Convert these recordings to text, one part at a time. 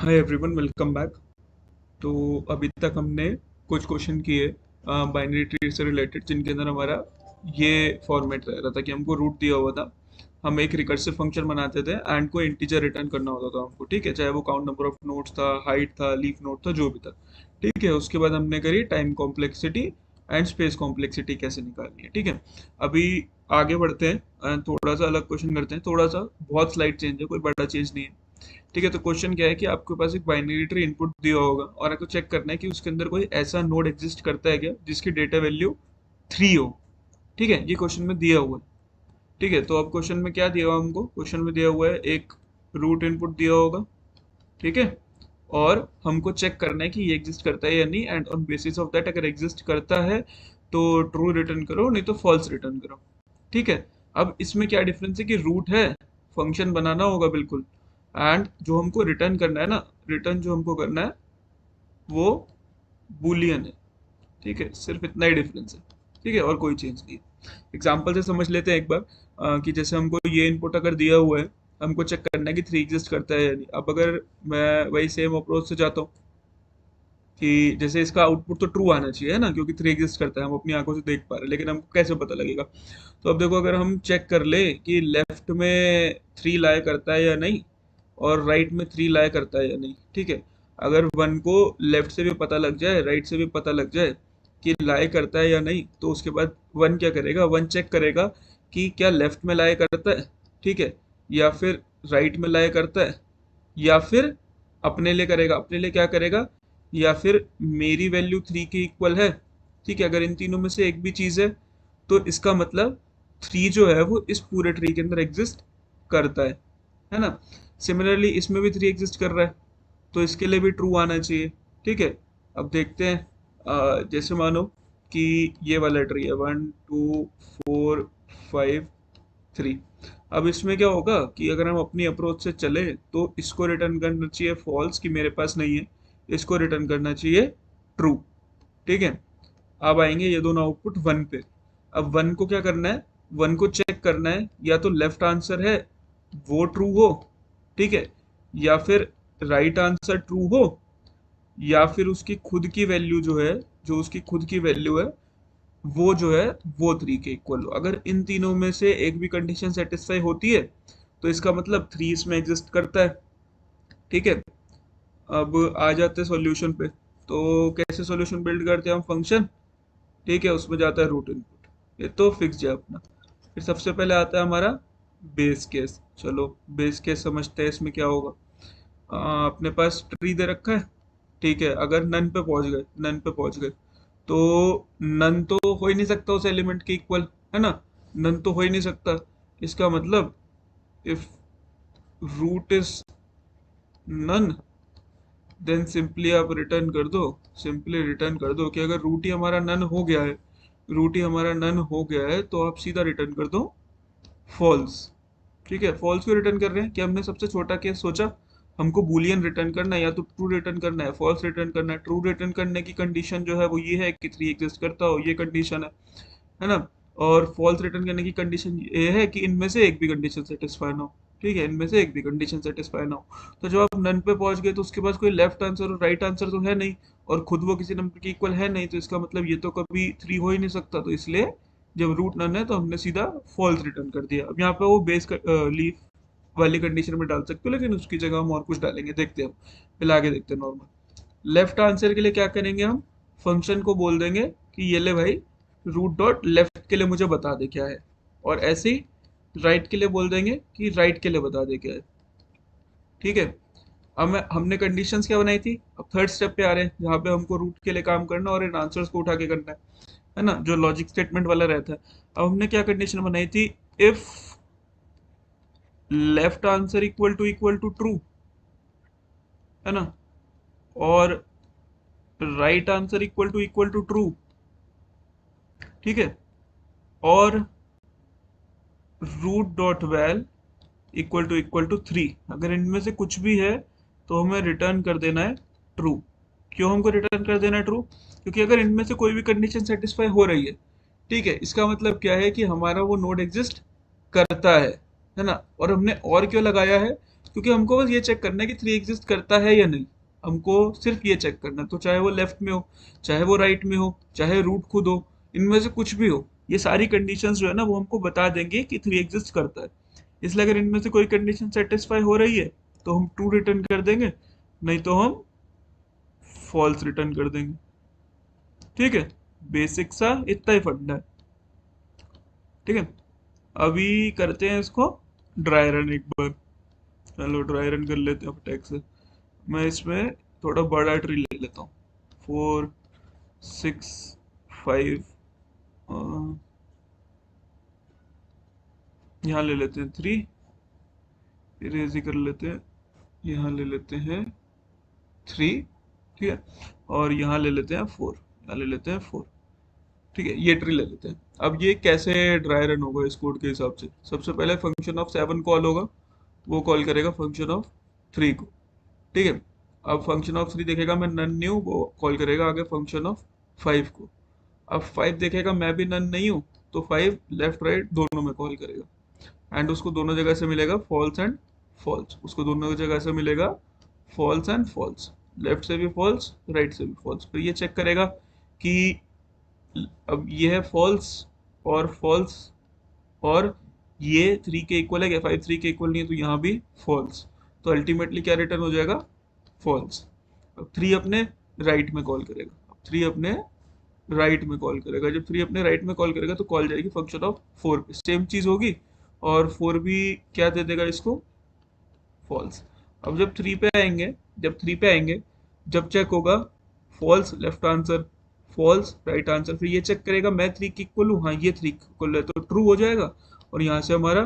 Hi everyone, welcome back. तो अभी तक हमने कुछ क्वेश्चन किए बाइनरी ट्री से रिलेटेड, जिनके अंदर हमारा ये फॉर्मेट रह रहा था कि हमको रूट दिया हुआ था। हम एक रिकर्सिव फंक्शन बनाते थे एंड को इंटीजर रिटर्न करना होता था हमको, ठीक है, चाहे वो काउंट नंबर ऑफ नोड्स था, हाइट था, लीफ नोड था, जो भी था। ठीक है, उसके बाद हमने करी time complexity and space complexity कैसे निकालनी है। ठीक है, अभी आगे बढ़ते हैं and थोड़ा सा अलग क्वेश्चन करते हैं। थोड़ा सा बहुत स्लाइड चेंज है, कोई बड़ा चेंज नहीं है। ठीक है, तो क्वेश्चन क्या है कि आपके पास एक बाइनरी ट्री इनपुट दिया होगा और आपको चेक करना है कि उसके अंदर कोई ऐसा नोड एग्जिस्ट करता है क्या जिसकी डेटा वैल्यू 3 हो। ठीक है, ये क्वेश्चन में दिया हुआ है। ठीक है, तो अब क्वेश्चन में क्या दिया हुआ है हमको? क्वेश्चन में दिया हुआ है एक रूट इनपुट दिया होगा। ठीक है, और हमको चेक करना है कि ये एग्जिस्ट करता है या नहीं, and on basis of that अगर एग्जिस्ट करता है तो ट्रू रिटर्न करो, नहीं तो फॉल्स रिटर्न करो। ठीक है, अब इसमें क्या डिफरेंस है कि रूट है, फंक्शन बनाना होगा बिल्कुल, एंड जो हमको रिटर्न करना है ना, रिटर्न जो हमको करना है वो बूलियन है। ठीक है, सिर्फ इतना ही डिफरेंस है। ठीक है, और कोई चेंज नहीं है। एग्जाम्पल से समझ लेते हैं एक बार। कि जैसे हमको ये इनपुट अगर दिया हुआ है, हमको चेक करना है कि 3 एग्जिस्ट करता है या नहीं। अब अगर मैं वही सेम अप्रोच से जाता हूँ कि जैसे इसका आउटपुट तो ट्रू आना चाहिए, है ना, क्योंकि 3 एग्जिस्ट करता है, हम अपनी आंखों से देख पा रहे हैं, लेकिन हमको कैसे पता लगेगा? तो अब देखो, अगर हम चेक कर ले कि लेफ्ट में 3 लाई करता है या नहीं और राइट में 3 लाई करता है या नहीं। ठीक है, अगर वन को लेफ्ट से भी पता लग जाए, राइट से भी पता लग जाए कि लाई करता है या नहीं, तो उसके बाद वन क्या करेगा? वन चेक करेगा कि क्या लेफ्ट में लाई करता है, ठीक है, या फिर राइट में लाई करता है, या फिर अपने लिए करेगा। अपने लिए क्या करेगा? या फिर मेरी वैल्यू 3 के इक्वल है। ठीक है, अगर इन तीनों में से एक भी चीज है तो इसका मतलब 3 जो है वो इस पूरे ट्री के अंदर एग्जिस्ट करता है ना। सिमिलरली इसमें भी 3 एग्जिस्ट कर रहा है, तो इसके लिए भी ट्रू आना चाहिए। ठीक है, अब देखते हैं। जैसे मानो कि ये वाला ट्री है 1 2 4 5 3। अब इसमें क्या होगा कि अगर हम अपनी अप्रोच से चले तो इसको रिटर्न करना चाहिए फॉल्स, कि मेरे पास नहीं है। इसको रिटर्न करना चाहिए ट्रू। ठीक है, अब आएंगे ये दोनों आउटपुट वन पे। अब वन को क्या करना है? वन को चेक करना है या तो लेफ्ट आंसर है वो ट्रू हो, ठीक है, या फिर राइट आंसर ट्रू हो, या फिर उसकी खुद की वैल्यू जो है, जो उसकी खुद की वैल्यू है वो जो है वो 3 के इक्वल हो। अगर इन तीनों में से एक भी कंडीशन सेटिस्फाई होती है तो इसका मतलब 3 इसमें एग्जिस्ट करता है। ठीक है, अब आ जाते हैं सॉल्यूशन पे। तो कैसे सॉल्यूशन बिल्ड करते हैं हम? फंक्शन, ठीक है, उसमें जाता है रूट इनपुट, ये तो फिक्स है अपना। फिर सबसे पहले आता है हमारा बेस केस। चलो बेस केस समझते हैं, इसमें क्या होगा। अपने पास ट्री दे रखा है, ठीक है, अगर नन पे पहुंच गए, नन पे पहुंच गए तो नन तो हो ही नहीं सकता उस एलिमेंट के इक्वल, है ना। नन तो हो ही नहीं सकता। इसका मतलब if root is none, then simply आप रिटर्न कर दो, सिंपली रिटर्न कर दो कि अगर रूट ही हमारा नन हो गया है, रूट ही हमारा नन हो गया है, तो आप सीधा रिटर्न कर दो फॉल्स। ठीक है, फॉल्स क्यों रिटर्न कर रहे हैं? कि हमने सबसे छोटा केस सोचा, हमको बूलियन रिटर्न करना है, या तो ट्रू रिटर्न करना है, फॉल्स रिटर्न करना है। ट्रू रिटर्न करने की कंडीशन जो है वो ये है कि 3 एग्जिस्ट करता हो, ये कंडीशन है ना। और फॉल्स रिटर्न करने की कंडीशन ये है कि इनमें से एक भी कंडीशन सेटिस्फाई ना हो। ठीक है, इनमें से एक भी कंडीशन सेटिस्फाई ना हो। तो जब आप नन पे पहुंच गए तो उसके पास कोई लेफ्ट आंसर और राइट आंसर तो है नहीं, और खुद वो किसी नंबर के इक्वल है नहीं, तो इसका मतलब ये तो कभी 3 हो ही नहीं सकता। तो इसलिए जब रूट नन है तो हमने सीधा फॉल्स रिटर्न कर दिया। अब यहाँ पे वो बेस लीफ वाली कंडीशन में डाल सकते हो, लेकिन उसकी जगह हम और कुछ डालेंगे, देखते हैं हम। पहले आगे देखते हैं नॉर्मल। लेफ्ट आंसर के लिए क्या करेंगे हम? फंक्शन को बोल देंगे कि ये ले भाई, रूट डॉट लेफ्ट के लिए मुझे बता दे क्या है, और ऐसे ही राइट के लिए बोल देंगे कि राइट के लिए बता दे क्या है। ठीक है, अब हमने कंडीशंस क्या बनाई थी? अब थर्ड स्टेप पे आ रहे हैं, जहाँ पे हमको रूट के लिए काम करना और इन आंसर्स को उठा के करना है ना, जो लॉजिक स्टेटमेंट वाला रहता है। अब हमने क्या कंडीशन बनाई थी? If left answer equal to true, है ना, और right answer equal to true. ठीक है, और root dot val equal to 3। अगर इनमें से कुछ भी है तो हमें रिटर्न कर देना है ट्रू। क्यों हमको रिटर्न कर देना है ट्रू? क्योंकि अगर इनमें से कोई भी कंडीशन सेटिस्फाई हो रही है, ठीक है, इसका मतलब क्या है कि हमारा वो नोड एग्जिस्ट करता है ना। और हमने और क्यों लगाया है? क्योंकि हमको बस ये चेक करना है कि 3 एग्जिस्ट करता है या नहीं। हमको सिर्फ ये चेक करना है, तो चाहे वो लेफ्ट में हो, चाहे वो राइट में हो, चाहे रूट खुद हो, इनमें से कुछ भी हो, ये सारी कंडीशंस जो है ना वो हमको बता देंगे कि 3 एग्जिस्ट करता है। इसलिए अगर इनमें से कोई कंडीशन सेटिस्फाई हो रही है तो हम ट्रू रिटर्न कर देंगे, नहीं तो हम फॉल्स रिटर्न कर देंगे। ठीक है, बेसिक सा इतना ही फंडा है। ठीक है, अभी करते हैं इसको ड्राई रन एक बार। चलो ड्राई रन कर लेते हैं अब टैग से। मैं इसमें थोड़ा बड़ा ट्री ले लेता हूँ। 4 6 5, यहाँ ले लेते हैं 3, फिर इजी कर लेते हैं, यहाँ ले लेते हैं 3। ठीक है, और यहाँ ले लेते हैं 4, यहाँ ले लेते हैं 4। ठीक है, ये ट्री ले लेते हैं। अब ये कैसे ड्राई रन होगा इस कोड के हिसाब से, सबसे पहले फंक्शन ऑफ 7 कॉल होगा, वो कॉल करेगा फंक्शन ऑफ 3 को। ठीक है, अब फंक्शन ऑफ 3 देखेगा मैं नन नहीं हूँ, वो कॉल करेगा आगे फंक्शन ऑफ 5 को। अब 5 देखेगा मैं भी नन नहीं हूँ, तो 5 लेफ्ट राइट दोनों में कॉल करेगा, एंड उसको दोनों जगह से मिलेगा फॉल्स एंड फॉल्स। उसको दोनों जगह से मिलेगा फॉल्स एंड फॉल्स, लेफ्ट से भी फॉल्स, राइट से भी फॉल्स। फिर ये चेक करेगा कि अब ये है फॉल्स और फॉल्स, और ये 3 के इक्वल है क्या, 5 3 के इक्वल नहीं है, तो यहाँ भी फॉल्स। तो अल्टीमेटली क्या रिटर्न हो जाएगा, फॉल्स। अब 3 अपने राइट में कॉल करेगा, अब 3 अपने राइट में कॉल करेगा। जब 3 अपने राइट में कॉल करेगा तो कॉल जाएगी फंक्शन ऑफ 4 पे, सेम चीज होगी, और 4 भी क्या दे देगा इसको, फॉल्स। अब जब 3 पे आएंगे, जब 3 पे आएंगे, जब चेक होगा false left answer, false right answer, फिर ये चेक करेगा मैं 3 की इक्वल हूँ, हाँ ये 3 की इक्वल है, तो ट्रू हो जाएगा, और यहाँ से हमारा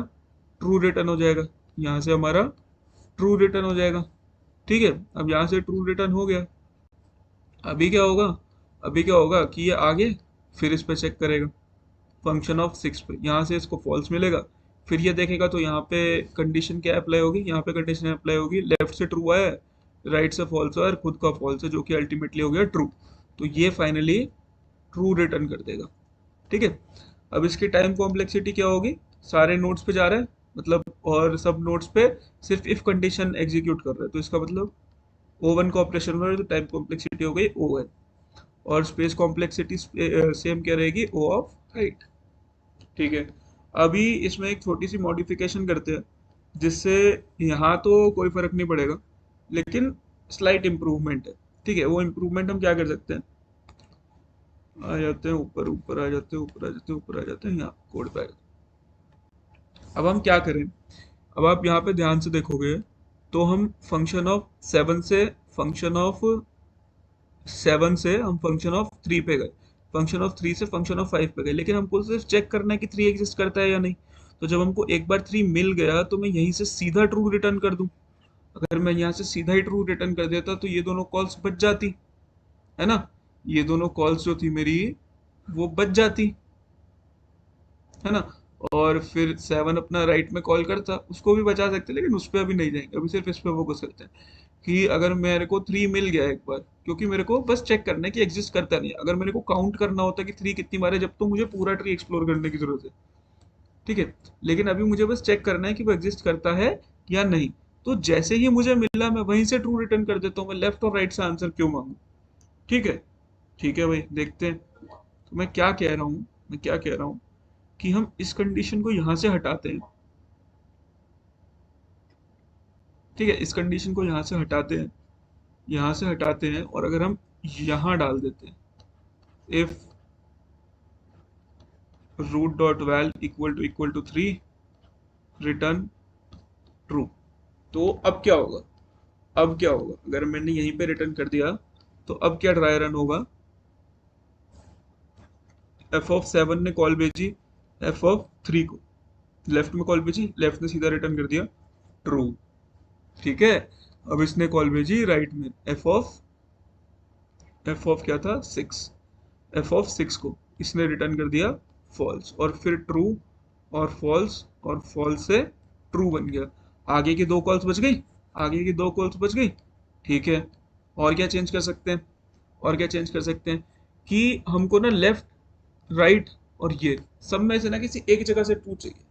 ट्रू रिटर्न हो जाएगा, यहाँ से हमारा ट्रू रिटर्न हो जाएगा। ठीक है, अब यहाँ से ट्रू रिटर्न हो गया। अभी क्या होगा, अभी क्या होगा कि ये आगे फिर इस पे चेक करेगा फंक्शन ऑफ 6 पे, यहाँ से इसको फॉल्स मिलेगा, फिर ये देखेगा तो यहाँ पे कंडीशन क्या अप्लाई होगी, यहाँ पे कंडीशन अप्लाई होगी, लेफ्ट से ट्रू आया है, राइट से फॉल्स है, और खुद का फॉल्स है, जो कि अल्टीमेटली हो गया ट्रू। तो ये फाइनली ट्रू रिटर्न कर देगा। ठीक है, अब इसकी टाइम कॉम्प्लेक्सिटी क्या होगी, सारे नोड्स पे जा रहा है मतलब, और सब नोड्स पे सिर्फ इफ कंडीशन एग्जीक्यूट कर रहा है, तो इसका मतलब O1 का ऑपरेशन हो रहा है, तो टाइम कॉम्प्लेक्सिटी हो गई ON, और स्पेस कॉम्प्लेक्सिटी सेम क्या रहेगी, O ऑफ हाइट। ठीक है, अभी इसमें एक छोटी सी मॉडिफिकेशन करते हैं, जिससे यहाँ तो कोई फर्क नहीं पड़ेगा, लेकिन स्लाइट इम्प्रूवमेंट है। ठीक है, वो इम्प्रूवमेंट हम क्या कर सकते हैं, आ जाते हैं ऊपर, ऊपर आ जाते हैं, ऊपर आ जाते हैं, ऊपर आ जाते हैं, यहाँ कोड पे आ जाते हैं। अब हम क्या करें, अब आप यहाँ पे ध्यान से देखोगे तो हम फंक्शन ऑफ 7 से फंक्शन ऑफ 7 से हम फंक्शन ऑफ 3 पे गए, फंक्शन ऑफ 3 से फंक्शन ऑफ 5 पे गए, लेकिन हमको सिर्फ चेक करना है कि 3 एग्जिस्ट करता है या नहीं। तो जब हमको एक बार 3 मिल गया तो मैं यहीं से सीधा ट्रू रिटर्न कर दूं। अगर मैं यहाँ से सीधा ही ट्रू रिटर्न कर देता तो ये दोनों कॉल्स बच जाती, है ना, ये दोनों कॉल्स जो थी मेरी वो बच जाती, है ना। और फिर 7 अपना राइट में कॉल करता, उसको भी बचा सकते, लेकिन उस पर अभी नहीं जाएंगे, अभी सिर्फ इस पे फोकस करते हैं कि अगर मेरे को 3 मिल गया एक बार, क्योंकि मेरे को बस चेक करना है कि एग्जिस्ट करता नहीं है। अगर मेरे को काउंट करना होता कि 3 कितनी बार है, जब तो मुझे पूरा ट्री एक्सप्लोर करने की जरूरत है। ठीक है, लेकिन अभी मुझे बस चेक करना है कि वो एग्जिस्ट करता है या नहीं। तो जैसे ही मुझे मिला मैं वहीं से ट्रू रिटर्न कर देता हूँ, मैं लेफ्ट और राइट से आंसर क्यों मांगू। ठीक है, ठीक है भाई, देखते हैं। तो मैं क्या कह रहा हूँ, मैं क्या कह रहा हूँ कि हम इस कंडीशन को यहाँ से हटाते हैं। ठीक है, इस कंडीशन को यहाँ से हटाते हैं, यहाँ से हटाते हैं, और अगर हम यहाँ डाल देते हैं if root dot val equal to 3 return true, तो अब क्या होगा, अब क्या होगा अगर मैंने यहीं पे रिटर्न कर दिया, तो अब क्या ड्राई रन होगा, एफ ऑफ 7 ने कॉल भेजी एफ ऑफ 3 को, लेफ्ट में कॉल भेजी, लेफ्ट ने सीधा रिटर्न कर दिया ट्रू। ठीक है, अब इसने कॉल भेजी राइट में एफ ऑफ क्या था 6, एफ ऑफ 6 को इसने रिटर्न कर दिया फॉल्स, और फिर ट्रू और फॉल्स से ट्रू बन गया। आगे की 2 कॉल्स बच गई, आगे की 2 कॉल्स बच गई। ठीक है, और क्या चेंज कर सकते हैं, और क्या चेंज कर सकते हैं कि हमको ना लेफ्ट राइट और ये सब में से ना किसी एक जगह से ट्रू चाहिए,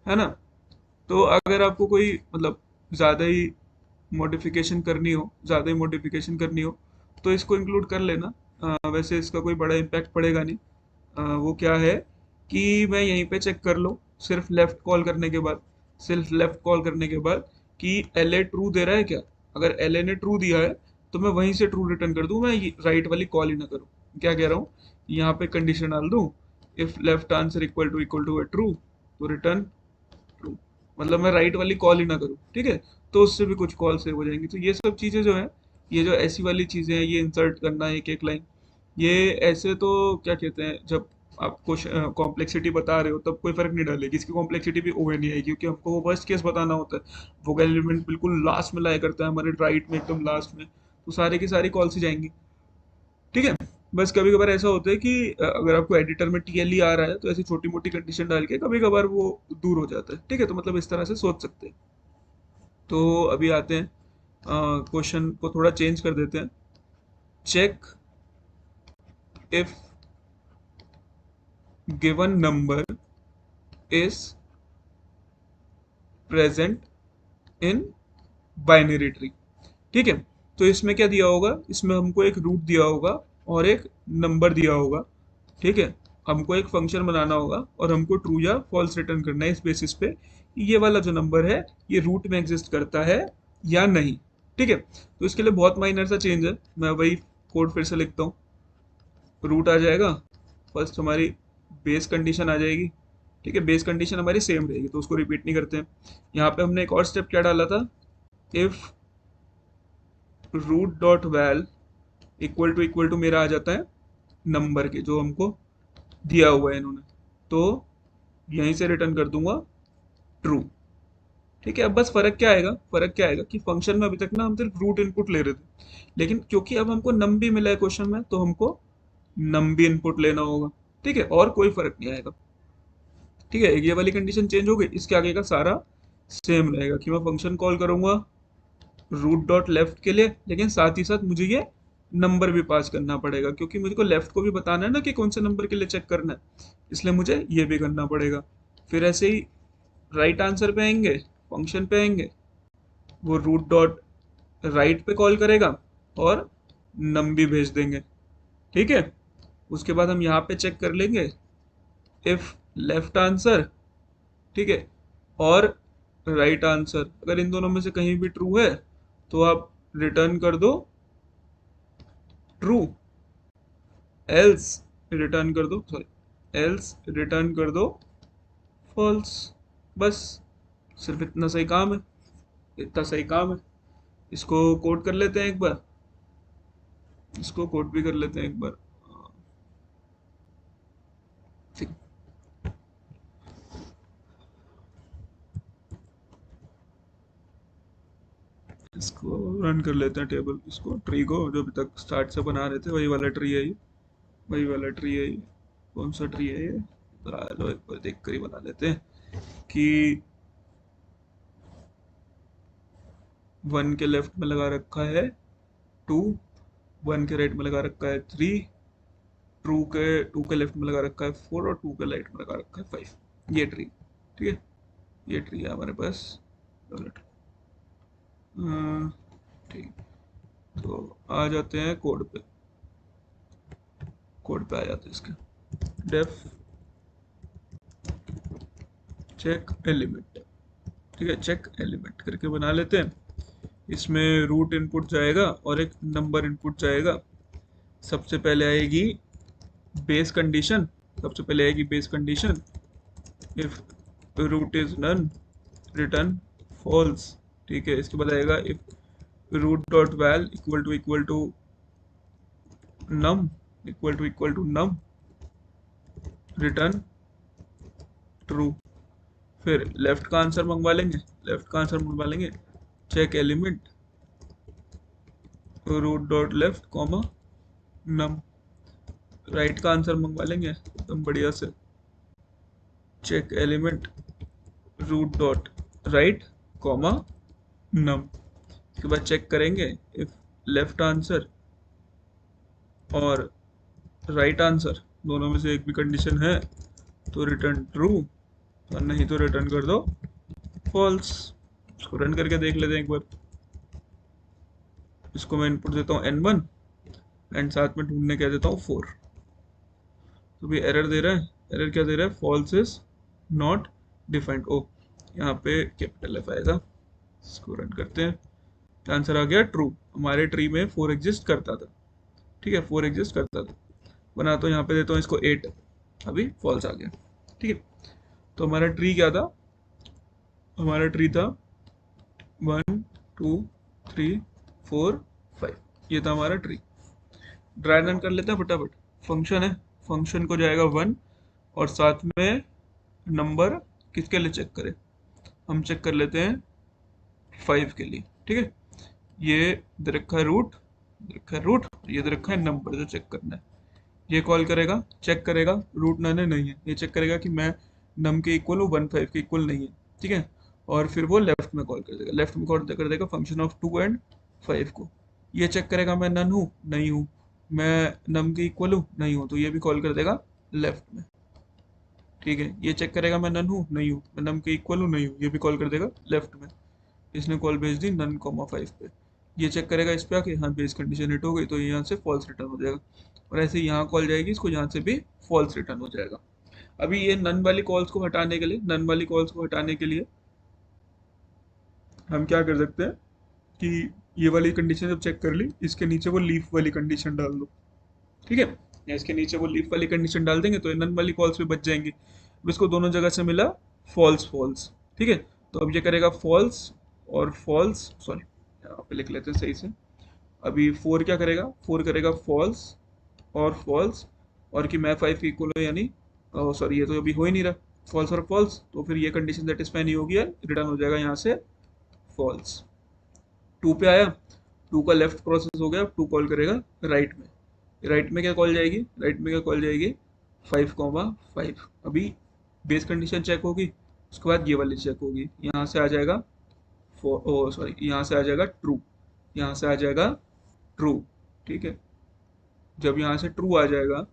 है ना। तो अगर आपको कोई मतलब ज़्यादा ही मॉडिफिकेशन करनी हो तो इसको इंक्लूड कर लेना। वैसे इसका कोई बड़ा इम्पैक्ट पड़ेगा नहीं। वो क्या है कि मैं यहीं पे चेक कर लो, सिर्फ लेफ्ट कॉल करने के बाद कि एल ए ट्रू दे रहा है क्या। अगर एल ए ने ट्रू दिया है तो मैं वहीं से ट्रू रिटर्न कर दूं, मैं राइट वाली कॉल ही ना करूं। क्या कह रहा हूँ, यहाँ पे कंडीशन डाल दूं, if left answer equal to a true तो रिटर्न ट्रू, मतलब मैं राइट वाली कॉल ही ना करूँ, ठीक है। तो उससे भी कुछ कॉल सेव हो जाएंगी। तो ये सब चीज़ें जो है, ये जो ऐसी वाली चीज़ें हैं, ये इंसर्ट करना एक एक लाइन, ये ऐसे तो क्या कहते हैं, जब आप कुछ कॉम्प्लेक्सिटी बता रहे हो तब कोई फर्क नहीं डालेगी, इसकी कॉम्प्लेक्सिटी भी ओवर नहीं आएगी, क्योंकि हमको वो वर्स्ट केस बताना होता है। वोकल एलिमेंट बिल्कुल लास्ट में लाया करता है हमारे राइट में, एकदम लास्ट में, तो सारे की सारी कॉल से जाएंगी, ठीक है। बस कभी कभार ऐसा होता है कि अगर आपको एडिटर में टीएलई आ रहा है तो ऐसी छोटी मोटी कंडीशन डाल के कभी कभार वो दूर हो जाता है, ठीक है। तो मतलब इस तरह से सोच सकते हैं। तो अभी आते हैं, क्वेश्चन को थोड़ा चेंज कर देते हैं। Check if given number is present in binary tree, ठीक है। तो इसमें क्या दिया होगा, इसमें हमको एक रूट दिया होगा और एक नंबर दिया होगा, ठीक है। हमको एक फंक्शन बनाना होगा और हमको ट्रू या फॉल्स रिटर्न करना है इस बेसिस पे कि ये वाला जो नंबर है ये रूट में एग्जिस्ट करता है या नहीं, ठीक है। तो इसके लिए बहुत माइनर सा चेंज है, मैं वही कोड फिर से लिखता हूँ। रूट आ जाएगा, फर्स्ट हमारी बेस कंडीशन आ जाएगी, ठीक है। बेस कंडीशन हमारी सेम रहेगी तो उसको रिपीट नहीं करते हैं। यहाँ पे हमने एक और स्टेप क्या डाला था, if root dot val equal to मेरा आ जाता है नंबर के जो हमको दिया हुआ है इन्होंने, तो यहीं से रिटर्न कर दूंगा ट्रू, ठीक है। अब बस फर्क क्या आएगा कि फंक्शन में अभी तक ना हम सिर्फ रूट इनपुट ले रहे थे, लेकिन क्योंकि अब हमको नम भी मिला है क्वेश्चन में तो हमको नम भी इनपुट लेना होगा, ठीक है। और कोई फर्क नहीं आएगा, ठीक है। ये वाली कंडीशन चेंज हो गई, इसके आगे का सारा सेम रहेगा कि मैं फंक्शन कॉल करूंगा रूट डॉट लेफ्ट के लिए, लेकिन साथ ही साथ मुझे ये नंबर भी पास करना पड़ेगा, क्योंकि मुझे को लेफ्ट को भी बताना है ना कि कौन से नंबर के लिए चेक करना है, इसलिए मुझे ये भी करना पड़ेगा। फिर ऐसे ही राइट आंसर पे आएंगे, फंक्शन पे आएंगे, वो रूट डॉट राइट पे कॉल करेगा और नम भी भेज देंगे, ठीक है। उसके बाद हम यहाँ पे चेक कर लेंगे इफ लेफ्ट आंसर, ठीक है, और राइट आंसर, अगर इन दोनों में से कहीं भी ट्रू है तो आप रिटर्न कर दो ट्रू, एल्स रिटर्न कर दो, सॉरी एल्स रिटर्न कर दो फॉल्स। बस सिर्फ इतना सही काम है, इतना सही काम है। इसको कोड कर लेते हैं एक बार, इसको कोड भी कर लेते हैं एक बार, ठीक। इसको रन कर लेते हैं टेबल, इसको ट्री को जो अभी तक स्टार्ट से बना रहे थे वही वाला ट्री है ये, वही वाला ट्री है ये। कौन सा ट्री है ये, लो एक बार देख कर ही बना लेते हैं कि 1 के लेफ्ट में लगा रखा है 2, 1 के राइट में लगा रखा है 3, टू के लेफ्ट में लगा रखा है 4 और 2 के राइट में लगा रखा है 5। ये ट्री, ठीक है, ये ट्री है हमारे पास, ठीक। तो आ जाते हैं कोड पे आ जाते हैं इसके, डेफ चेक एलिमेंट, ठीक है, चेक एलिमेंट करके बना लेते हैं। इसमें रूट इनपुट जाएगा और एक नंबर इनपुट जाएगा। सबसे पहले आएगी base condition, if root is none return false, ठीक है। इसके बाद आएगा if root dot val num equal to num return true. फिर लेफ्ट का आंसर मंगवा लेंगे check element root dot left comma num. Right का आंसर मंगवा लेंगे एकदम बढ़िया से, check element root dot right comma num. इसके बाद चेक करेंगे इफ लेफ्ट आंसर और राइट आंसर दोनों में से एक भी कंडीशन है तो रिटर्न ट्रू, और नहीं तो रिटर्न कर दो फॉल्स। इसको रन करके देख लेते हैं एक बार। इसको मैं इनपुट देता हूँ n1 एंड साथ में ढूंढने क्या देता हूँ 4। तो भी एरर दे रहा है। एरर क्या दे रहा है? False is not defined. ओ, यहाँ पे कैपिटल एफ आएगा। इसको रन करते हैं। आंसर आ गया ट्रू। हमारे ट्री में 4 एग्जिस्ट करता था। ठीक है, 4 एग्जिस्ट करता था। बना तो यहाँ पे देता हूँ इसको 8। अभी फॉल्स आ गया। ठीक है, तो हमारा ट्री क्या था? हमारा ट्री था 1 2 3 4 5। ये था हमारा ट्री। ड्राई रन कर लेते हैं फटाफट। फंक्शन है, फंक्शन को जाएगा 1 और साथ में नंबर किसके लिए चेक करें? हम चेक कर लेते हैं 5 के लिए। ठीक है, ये दे रखा है रूट, दे रखा है रूट, ये दे रखा है नंबर जो चेक करना है। ये कॉल करेगा, चेक करेगा रूट नन है नहीं है, ये चेक करेगा कि मैं नम के इक्वल हूँ 1 5 के इक्वल नहीं है। ठीक है, और फिर वो लेफ्ट में कॉल कर देगा, लेफ्ट में कॉल कर देगा फंक्शन ऑफ 2 एंड 5 को। ये चेक करेगा मैं नन हूँ नहीं हूँ, मैं नम के इक्वल हूँ नहीं हूँ, तो ये भी कॉल कर देगा लेफ्ट में। ठीक है, ये चेक करेगा मैं नन हूँ नहीं हूँ, मैं नम के इक्वल हूँ नहीं हूँ, ये भी कॉल कर देगा लेफ्ट में। इसने कॉल भेज दी नन कॉमा 5 पे। ये चेक करेगा इस पे आके, हाँ बेस कंडीशन हिट हो गई, तो यहाँ से फॉल्स रिटर्न हो जाएगा। और ऐसे यहाँ कॉल जाएगी, इसको यहाँ से भी फॉल्स रिटर्न हो जाएगा। अभी ये नन वाली कॉल्स को हटाने के लिए, नन वाली कॉल्स को हटाने के लिए हम क्या कर सकते हैं कि ये वाली कंडीशन जब चेक कर ली, इसके नीचे वो लीफ वाली कंडीशन डाल दो। ठीक है, या इसके नीचे वो लीफ वाली कंडीशन डाल देंगे तो ये नन वाली कॉल्स भी बच जाएंगी। अब इसको दोनों जगह से मिला फॉल्स फॉल्स। ठीक है, तो अब ये करेगा फॉल्स और फॉल्स, सॉरी यहाँ पे लिख लेते हैं सही से। अभी 4 क्या करेगा? 4 करेगा फॉल्स और फॉल्स, और कि मैं 5 इक्वल हो यानी, सॉरी ये तो अभी हो ही नहीं रहा, फॉल्स और फॉल्स, तो फिर ये कंडीशन सेटिस्फाई नहीं होगी, रिटर्न हो जाएगा यहाँ से फॉल्स। 2 पे आया, 2 का लेफ्ट प्रोसेस हो गया, 2 कॉल करेगा राइट में। राइट में क्या कॉल जाएगी? राइट में क्या कॉल जाएगी? 5,5। अभी बेस कंडीशन चेक होगी, उसके बाद ये वाली चेक होगी, यहाँ से आ जाएगा सॉरी यहाँ से आ जाएगा ट्रू, यहाँ से आ जाएगा ट्रू। ठीक है, जब यहाँ से ट्रू आ जाएगा,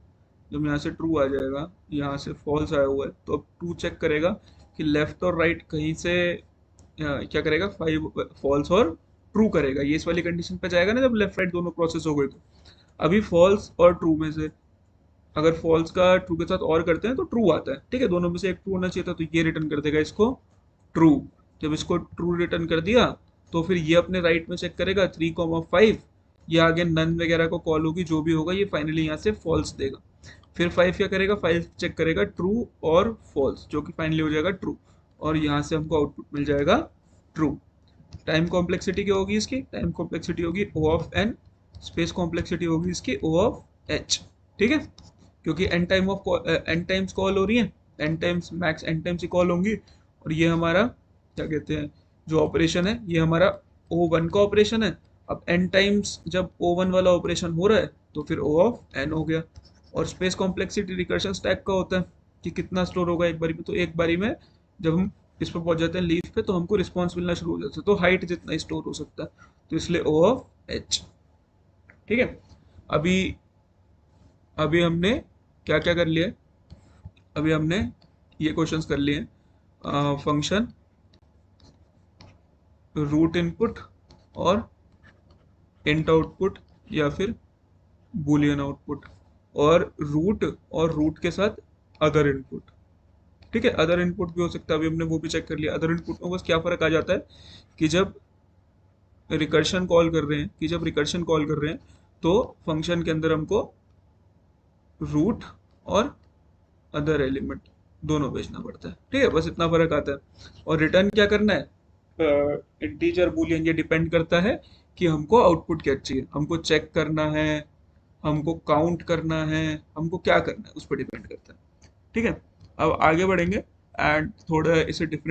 जब यहाँ से ट्रू आ जाएगा, यहाँ से फॉल्स आया हुआ है, तो अब 2 चेक करेगा कि लेफ्ट और राइट कहीं से क्या करेगा? 5 फॉल्स और ट्रू करेगा। ये इस वाली कंडीशन पे जाएगा ना, जब लेफ्ट राइट दोनों प्रोसेस हो गए। तो अभी फॉल्स और ट्रू में से अगर फॉल्स का ट्रू के साथ और करते हैं तो ट्रू आता है। ठीक है, दोनों में से एक ट्रू होना चाहिए था, तो ये रिटर्न कर देगा इसको ट्रू। जब इसको ट्रू रिटर्न कर दिया तो फिर ये अपने राइट में चेक करेगा 3,5, ये आगे नन वगैरह को कॉल होगी, जो भी होगा ये फाइनली यहाँ से फॉल्स देगा। फिर 5 क्या करेगा? 5 चेक करेगा ट्रू और फॉल्स, जो कि फाइनली हो जाएगा ट्रू, और यहाँ से हमको आउटपुट मिल जाएगा ट्रू। टाइम कॉम्प्लेक्सिटी क्या होगी इसकी? टाइम कॉम्प्लेक्सिटी होगी O of n, space complexity होगी इसकी O ऑफ h। ठीक है, क्योंकि n टाइम्स कॉल हो रही है, n times max n times ही कॉल होंगी, और ये हमारा क्या कहते हैं जो ऑपरेशन है, ये हमारा O1 का ऑपरेशन है। अब n टाइम्स जब O1 वाला ऑपरेशन हो रहा है तो फिर O ऑफ n हो गया। और स्पेस कॉम्प्लेक्सिटी रिकर्शन स्टैक का होता है कि कितना स्टोर होगा एक बारी में, तो एक बारी में जब हम इस पर पहुंच जाते हैं लीफ पे, तो हमको रिस्पॉन्स मिलना शुरू हो जाता है, तो हाइट जितना स्टोर हो सकता है, तो इसलिए O ऑफ h। ठीक है, अभी अभी हमने क्या क्या कर लिया? अभी हमने ये क्वेश्चंस कर लिए, फंक्शन, रूट इनपुट और इंट आउटपुट या फिर बूलियन आउटपुट, और रूट के साथ अदर इनपुट। ठीक है, अदर इनपुट भी हो सकता है, अभी हमने वो भी चेक कर लिया। अदर इनपुट में बस क्या फ़र्क आ जाता है कि जब रिकर्शन कॉल कर रहे हैं, तो फंक्शन के अंदर हमको रूट और अदर एलिमेंट दोनों भेजना पड़ता है। ठीक है, बस इतना फ़र्क आता है। और रिटर्न क्या करना है? इंटीजर बूलियन, ये डिपेंड करता है कि हमको आउटपुट क्या चाहिए, हमको चेक करना है, हमको काउंट करना है, हमको क्या करना है, उस पर डिपेंड करता है। ठीक है, अब आगे बढ़ेंगे एंड थोड़ा इसे डिफरेंट